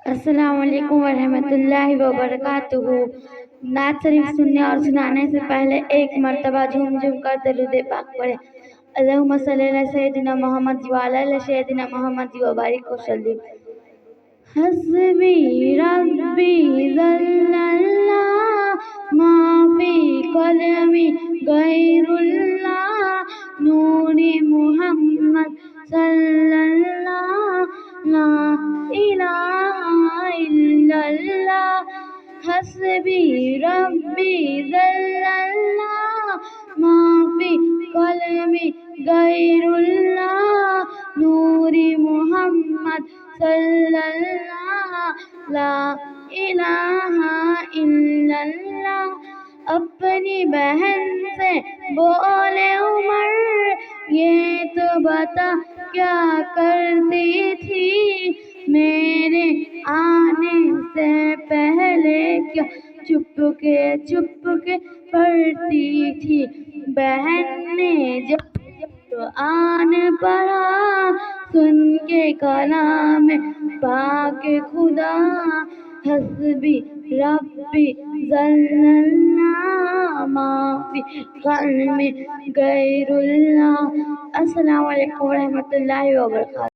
السلام علیکم ورحمۃ اللہ وبرکاتہ۔ نعت شریف سننے اور سنانے سے پہلے ایک مرتبہ جھوم جھوم کر درود پاک پڑھیں۔ اللہم صلی علی سیدنا محمد وعلی سیدنا محمد وبارک وسلم۔ حسبی ربی جل اللہ ما فی قلبی غیر اللہ نور محمد صلی اللہ لا الہ الا اللہ۔ حسبی ربی جل اللہ ما فی قلبی غیر اللہ نور محمد صلی اللہ لا الہ الا اللہ۔ اپنی بہن سے بولے عمر یہ تو بتا کیا کرتی تھی، میرے آنے سے پہلے کیا چپ کے پڑھتی تھی۔ بہن نے جب قرآن پڑھا سن کے کلام پاک خدا، حسبی ربی جل اللہ ما فی قلبی غیر اللہ۔ السلام علیکم ورحمۃ اللہ وبرکاتہ۔